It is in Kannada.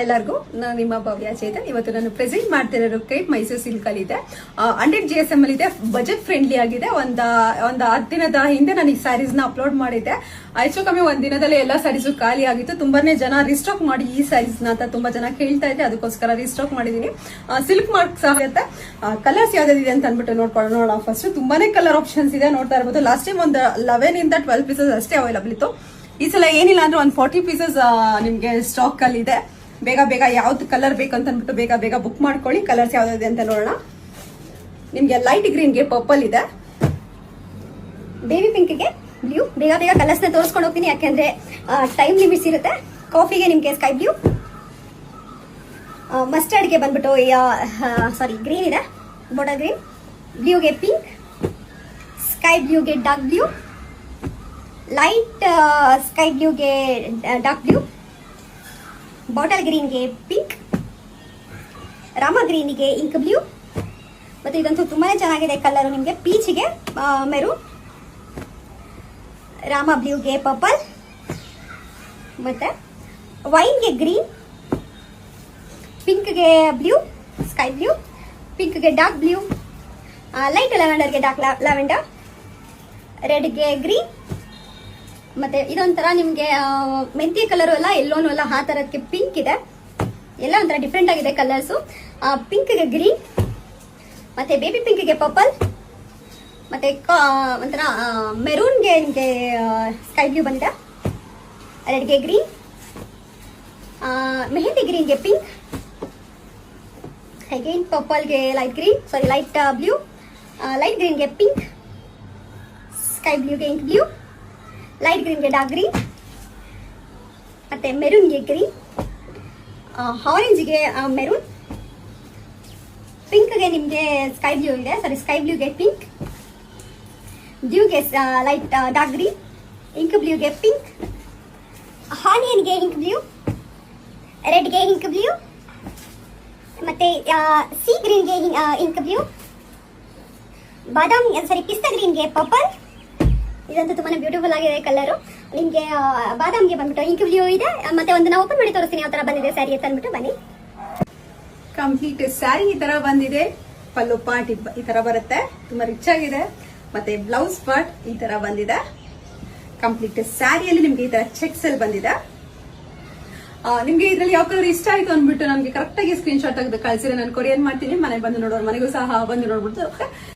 ಎಲ್ಲರಿಗೂ ನಾನು ನಿಮ್ಮ ಭವ್ಯ ಚೇತನ್. ಇವತ್ತು ನಾನು ಪ್ರೆಸೆಂಟ್ ಮಾಡ್ತಿರೋ ಕ್ರೇಪ್ ಮೈಸೂರು ಸಿಲ್ಕ್ ಅಲ್ಲಿ ಇದೆ. 100 GSM ಅಲ್ಲಿ ಇದೆ. ಬಜೆಟ್ ಫ್ರೆಂಡ್ಲಿ ಆಗಿದೆ. ಒಂದು 10 ದಿನದ ಹಿಂದೆ ನಾನು ಈ ಸ್ಯಾರೀಸ್ ನ ಅಪ್ಲೋಡ್ ಮಾಡಿದ್ದೆ. ಹೆಚ್ಚು ಕಮ್ಮಿ ಒಂದ್ ದಿನದಲ್ಲಿ ಎಲ್ಲಾ ಸ್ಯಾರೀಸು ಖಾಲಿ ಆಗಿತ್ತು. ತುಂಬಾನೇ ಜನ ರಿಸ್ಟಾಕ್ ಮಾಡಿ ಈ ಸ್ಯಾರೀಸ್ ನ ಅಂತ ತುಂಬಾ ಜನ ಕೇಳ್ತಾ ಇದ್ರೆ ಅದಕ್ಕೋಸ್ಕರ ರಿಸ್ಟಾಕ್ ಮಾಡಿದೀನಿ. ಸಿಲ್ಕ್ ಮಾರ್ಕ್ ಸಹ ಇರುತ್ತೆ. ಕಲರ್ಸ್ ಯಾವ್ದಿದೆ ಅಂತ ಅನ್ಬಿಟ್ಟು ನೋಡೋಣ. ಫಸ್ಟ್ ತುಂಬಾನೇ ಕಲರ್ ಆಪ್ಷನ್ಸ್ ಇದೆ, ನೋಡ್ತಾ ಇರಬಹುದು. ಲಾಸ್ಟ್ ಟೈಮ್ ಒಂದು 11 ಇಂದ 12 ಪೀಸಸ್ ಅಷ್ಟೇ ಅವೈಲಬಲ್ ಇತ್ತು. ಈ ಸಲ ಏನಿಲ್ಲ ಅಂದ್ರೆ ಒಂದು 40 ಪೀಸಸ್ ನಿಮ್ಗೆ ಸ್ಟಾಕ್ ಅಲ್ಲಿ ಇದೆ. ಬೇಗ ಬೇಗ ಯಾವ್ದು ಕಲರ್ ಬೇಕಂತ ಅನ್ಬಿಟ್ಟು ಬೇಗ ಬೇಗ ಬುಕ್ ಮಾಡ್ಕೊಳ್ಳಿ. ಕಲರ್ಸ್ ಯಾವ್ದಿದೆ ಅಂತ ನೋಡೋಣ. ನಿಮ್ಗೆ ಲೈಟ್ ಗ್ರೀನ್ಗೆ ಪರ್ಪಲ್ ಇದೆ, ಬೇಬಿ ಪಿಂಕ್ಗೆ ಬ್ಲೂ. ಬೇಗ ಬೇಗ ಕಲರ್ಸ್ ನ ತೋರಿಸ್ಕೊಂಡು ಹೋಗ್ತೀನಿ, ಯಾಕೆಂದ್ರೆ ಟೈಮ್ ಲಿಮಿಟ್ಸ್ ಇರುತ್ತೆ. ಕಾಫಿಗೆ ನಿಮ್ಗೆ ಸ್ಕೈ ಬ್ಲೂ, ಮಸ್ಟರ್ಡ್ಗೆ ಬಂದ್ಬಿಟ್ಟು ಗ್ರೀನ್ ಇದೆ, ಬಾರ್ಡರ್ ಗ್ರೀನ್. ಬ್ಲೂಗೆ ಪಿಂಕ್, ಸ್ಕೈ ಬ್ಲೂಗೆ ಡಾರ್ಕ್ ಬ್ಲೂ, ಲೈಟ್ ಸ್ಕೈ ಬ್ಲೂಗೆ ಡಾರ್ಕ್ ಬ್ಲೂ, ಬಾಟಲ್ ಗ್ರೀನ್ಗೆ ಪಿಂಕ್, ರಾಮ ಗ್ರೀನ್ಗೆ ಇಂಕ್ ಬ್ಲೂ. ಮತ್ತೆ ಇದಂತೂ ತುಂಬಾನೇ ಚೆನ್ನಾಗಿದೆ ಕಲರ್. ನಿಮಗೆ ಪೀಚ್ಗೆ ಮೆರೂನ್, ರಾಮ ಬ್ಲೂಗೆ ಪರ್ಪಲ್, ಮತ್ತೆ ವೈನ್ಗೆ ಗ್ರೀನ್, ಪಿಂಕ್ಗೆ ಬ್ಲೂ, ಸ್ಕೈ ಬ್ಲೂ, ಪಿಂಕ್ಗೆ ಡಾರ್ಕ್ ಬ್ಲೂ, ಲೈಟ್ ಲ್ಯಾವೆಂಡರ್ಗೆ ಡಾರ್ಕ್ ಲ್ಯಾವೆಂಡರ್, ರೆಡ್ಗೆ ಗ್ರೀನ್. ಮತ್ತೆ ಇದೊಂಥರ ನಿಮ್ಗೆ ಮೆಂತ್ಯ ಕಲರ್ ಅಲ್ಲ, ಎಲ್ಲೋನು ಅಲ್ಲ, ಆ ತರಕ್ಕೆ ಪಿಂಕ್ ಇದೆ. ಎಲ್ಲ ಒಂಥರ ಡಿಫ್ರೆಂಟ್ ಆಗಿದೆ ಕಲರ್ಸು. ಪಿಂಕ್ಗೆ ಗ್ರೀನ್, ಮತ್ತೆ ಬೇಬಿ ಪಿಂಕ್ಗೆ ಪರ್ಪಲ್, ಮತ್ತೆ ಒಂಥರ ಮೆರೂನ್ಗೆ ನಿಮಗೆ ಸ್ಕೈ ಬ್ಲೂ ಬಂದಿದೆ, ರೆಡ್ಗೆ ಗ್ರೀನ್, ಮೆಹಂದಿ ಗ್ರೀನ್ಗೆ ಪಿಂಕ್, ಅಗೈನ್ ಪರ್ಪಲ್ಗೆ light green, light blue, light ಗ್ರೀನ್ಗೆ ಪಿಂಕ್, ಸ್ಕೈ ಬ್ಲೂಗೆ ಇಂಕ್ ಬ್ಲೂ, ಲೈಟ್ ಗ್ರೀನ್ಗೆ ಡಾರ್ಕ್ ಗ್ರೀನ್, ಮತ್ತೆ ಮೆರೂನ್ಗೆ ಗ್ರೀನ್, ಆರೆಂಜ್ಗೆ ಮೆರೂನ್, ಪಿಂಕ್ಗೆ ನಿಮಗೆ ಸ್ಕೈ ಬ್ಲೂ ಇದೆ, ಸ್ಕೈ ಬ್ಲೂಗೆ ಪಿಂಕ್, ಬ್ಲೂಗೆ ಲೈಟ್ ಡಾರ್ಕ್ ಗ್ರೀನ್, ಇಂಕ್ ಬ್ಲೂಗೆ ಪಿಂಕ್, ಆನಿಯನ್ಗೆ ಇಂಕ್ ಬ್ಲೂ, ರೆಡ್ಗೆ ಇಂಕ್ ಬ್ಲೂ, ಮತ್ತೆ ಸಿ ಗ್ರೀನ್ಗೆ ಇಂಕ್ ಬ್ಲೂ, ಪಿಸ್ತಾ ಗ್ರೀನ್ಗೆ ಪರ್ಪಲ್. ಇದಂತೂ ತುಂಬಾನೇ ಬ್ಯೂಟಿಫುಲ್ ಆಗಿದೆ ಕಲರ್. ನಿಮ್ಗೆ ಬಾದಾಮ್ಗೆ ಬಂದ್ಬಿಟ್ಟು ಇಂಕ್ ಬ್ಲೂ ಇದೆ. ಮತ್ತೆ ಒಂದು ನಾವು ಓಪನ್ ಮಾಡಿ ತೋರಿಸ್ತೀನಿ ಯಾವ ತರ ಬಂದಿದೆ ಸ್ಯಾರಿ ಅಂತ ಅಂದ್ಬಿಟ್ಟು ಬನ್ನಿ. ಕಂಪ್ಲೀಟ್ ಸ್ಯಾರಿ ಈ ತರ ಬಂದಿದೆ. ಪಲ್ಲು ಪಾರ್ಟ್ ಈ ತರ ಬರುತ್ತೆ, ತುಂಬಾ ರಿಚ್ ಆಗಿದೆ. ಮತ್ತೆ ಬ್ಲೌಸ್ ಪಾರ್ಟ್ ಈ ತರ ಬಂದಿದೆ. ಕಂಪ್ಲೀಟ್ ಸ್ಯಾರಿಯಲ್ಲಿ ನಿಮ್ಗೆ ಈ ತರ ಚೆಕ್ಸ್ ಅಲ್ಲಿ ಬಂದಿದೆ. ನಿಮ್ಗೆ ಇದ್ರಲ್ಲಿ ಯಾವ ಕಲರ್ ಇಷ್ಟ ಆಯ್ತು ಅಂದ್ಬಿಟ್ಟು ನಮ್ಗೆ ಕರೆಕ್ಟ್ ಆಗಿ ಸ್ಕ್ರೀನ್ ಶಾಟ್ ತೆಗೆದು ಕಳಿಸಿದ್ರೆ ನಾನು ಕೊರಿಯರ್ ಮಾಡ್ತೀನಿ. ಮನೆಗೆ ಬಂದು ನೋಡೋರು ಮನೆಗೂ ಸಹ ಬಂದು ನೋಡ್ಬಿಟ್ಟು